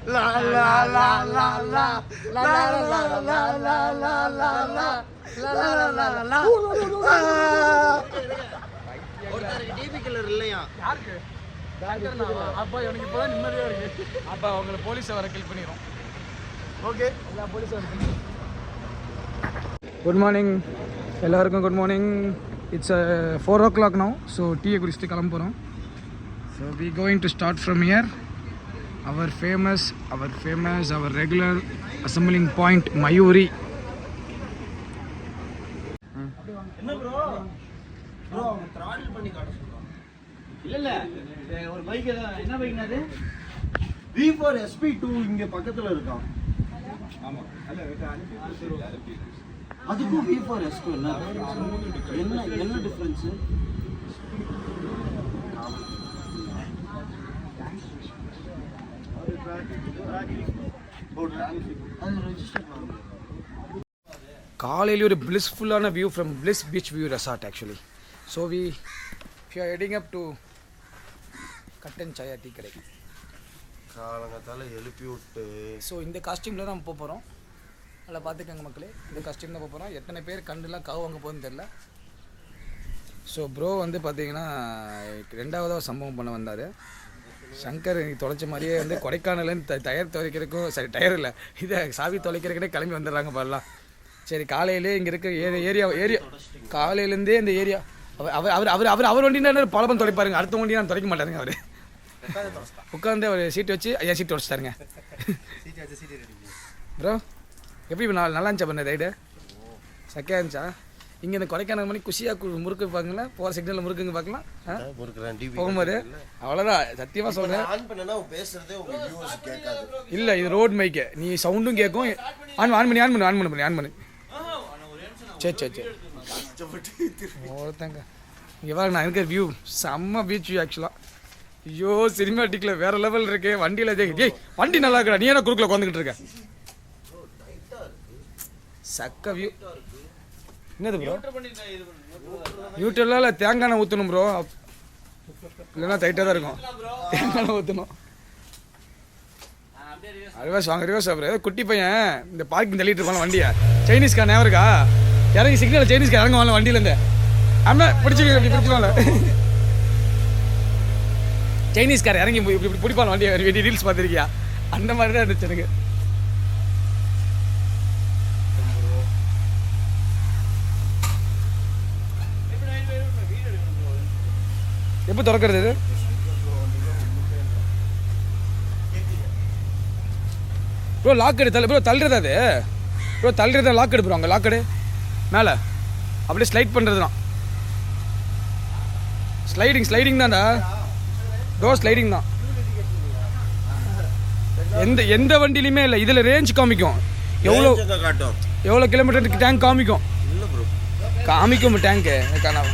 லா லா லா லா லா லா லா லா லா லா லா லா லா. ஒருத்தருக்கு DP killer இல்லையா? யாருக்கு? அப்பா எனக்கு இப்போதான் நிம்மதியாக இருக்கு. அப்பா அவங்களை போலீஸை வர கில் பண்ணிடும். ஓகே, எல்லா போலீஸும் வர. குட் மார்னிங் எல்லாருக்கும். Good morning. It's 4 o'clock now. So டீயை குடிச்சிட்டு கிளம்ப போகிறோம். So we going to start from here. Our famous our regular assembling point Mayuri. என்ன ப்ரோ ப்ரோ அவங்க த்ராட்டில் பண்ணி காட்ட சொல்றாங்க. இல்ல ஒரு பைக் என்ன பைக்னா அது V4 SP2 இங்க பக்கத்துல இருக்கான். ஆமா அல்ல அனுப்பி அதுக்கும் V4 SP2 என்ன டிஃபரன்ஸ்? காலையில் ஒரு பிளிஸ்ஃபுல்லான view from bliss beach view resort actually. So we are heading up to Kattan Chaya tea கடை. காலங்கத்தால் எழுப்பி விட்டு ஸோ இந்த காஸ்டியூமில் தான் நம்ம போகிறோம். நல்லா பார்த்துக்கங்க மக்களே, இந்த காஸ்டியூம் தான் போகிறோம். எத்தனை பேர் கண்டுலாம் காவு வாங்க போகுதுன்னு தெரில. ஸோ ப்ரோ வந்து பார்த்தீங்கன்னா 2வது சம்பவம் பண்ண வந்தார். சங்கர் தொலைச்ச மாதிரியே வந்து கொடைக்கானலேருந்து டயர் துவைக்கிறதுக்கும் சரி டயர் இல்லை இதை சாவி தொலைக்கிறதுக்கிட்டே கிளம்பி வந்துடுறாங்க பாருலாம். சரி காலையிலே இங்கே இருக்க ஏரியா காலையிலேருந்தே இந்த ஏரியா அவர் அவர் அவர் அவர் அவர் வண்டினா பழப்பம் தொலைப்பாருங்க. அடுத்த வண்டி நான் தொலைக்க மாட்டாருங்க. அவர் உட்காந்து அவர் சீட்டு வச்சு ஐயா சீட்டு உடச்சிட்டாருங்க. ப்ரோ எப்படி நல்லா இருந்துச்சா பண்ண ரைடு? சக்கையாக இருந்துச்சா? இங்கே இந்த கொடைக்கானல் மணி குஷியாக முறுக்கு பார்க்கலாம். போகிற சிக்னலில் முறுக்குங்க பார்க்கலாம். போகும்போது அவ்வளோதான் சத்தியமாக சொல்கிறேன். இல்லை இது ரோட் மைக்கு, நீ சவுண்டும் கேட்கும். ஆன் பண்ணு. சரி ஒருத்தங்க இங்கே வாங்க. நான் இருக்கிற வியூ செம்ம பீச் வியூ ஆக்சுவலாக. ஐயோ சினிமாட்டிக்கில் வேறு லெவல் இருக்கு. வண்டியில் ஏய் வண்டி நல்லா இருக்கா, நீ என்ன குறுக்கில் உட்காந்துக்கிட்டு இருக்க? சக்க வியூ. என்னது ப்ரோ? நியூட்ரலாக இல்லை தேங்காய் ஊற்றணும் ப்ரோ, இல்லைன்னா டைட்டாக தான் இருக்கும். தேங்காய் ஊற்றணும். ரிவர்ஸ் அப்புறம் குட்டி பையன் இந்த பார்க்கிங் தள்ளிட்டு இருப்பாங்க வண்டியை. சைனீஸ்கார் ஞாபகம் இருக்கா? இறங்கி சிக்னல் சைனீஸ்கார் இறங்குவாங்க வண்டியிலேருந்து. ஆமாம் பிடிச்சிக்கல சைனீஸ்கார் இறங்கி இப்படி பிடிப்பாங்க வண்டியை. ரீல்ஸ் பார்த்துருக்கியா? அந்த மாதிரி தான் இருந்துச்சு எனக்கு. எப்போ திறக்கிறது இது? ப்ரோ லாக்கெடு ப்ரோ தள்ளுறது அது ப்ரோ தள்ளுறது லாக்கெடு ப்ரோ. அங்கே லாக்கெடு மேலே அப்படியே ஸ்லைட் பண்ணுறது தான். ஸ்லைடிங் தான்டா ப்ரோ, ஸ்லைடிங் தான். எந்த வண்டியிலையுமே இல்லை. இதில் ரேஞ்ச் காமிக்கும், எவ்வளோ கிலோமீட்டருக்கு டேங்க் காமிக்கும். டேங்க்கு காணாம.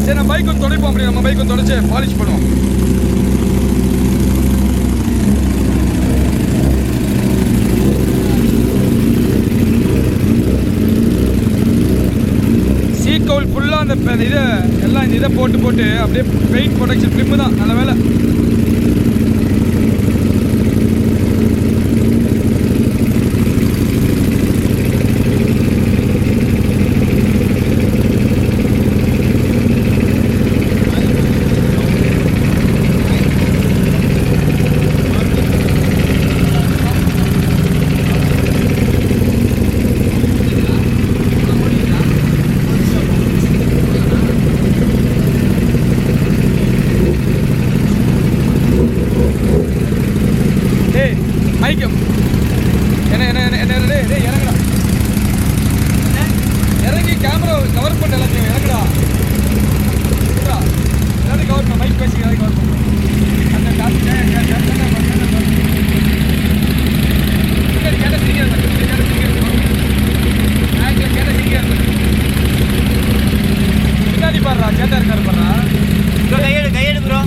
சரி நம்ம பைக் வந்து தொடைப்போம். அப்படி நம்ம பைக் வந்து தொடைச்சு பாலிஷ் பண்ணுவோம். சீக்கவுல் ஃபுல்லாக அந்த இதை எல்லாம் இந்த இதை போட்டு அப்படியே பெயிண்ட் ப்ரொடக்ஷன் ஃபிலிம்மு தான். நல்ல வேலை. கேட்டா இருக்காரு பாரா. ப்ரோ கையெடு ப்ரோ.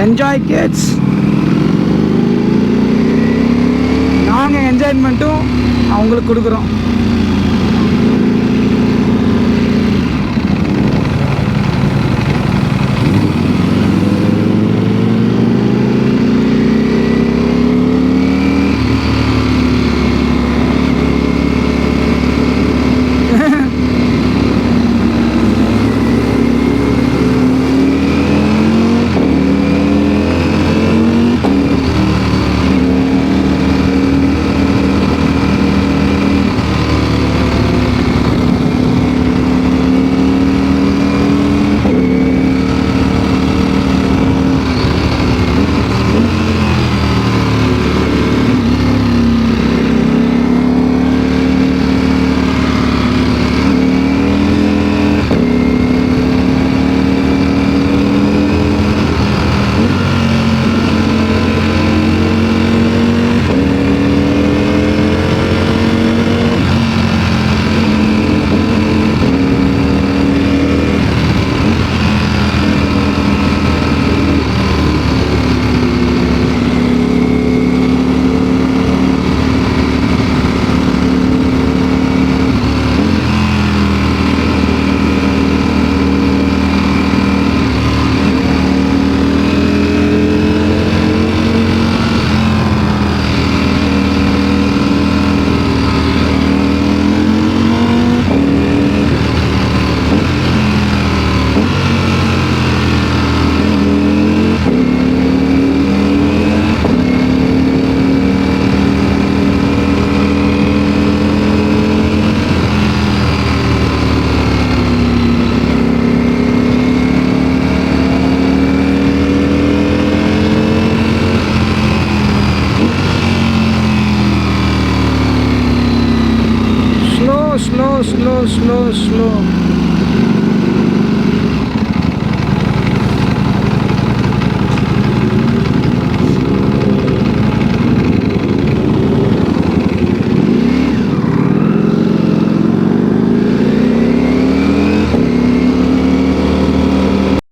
Enjoy kids. நாங்கள் என்ஜாய்மெண்ட்டும் அவங்களுக்கு கொடுக்குறோம். Slow.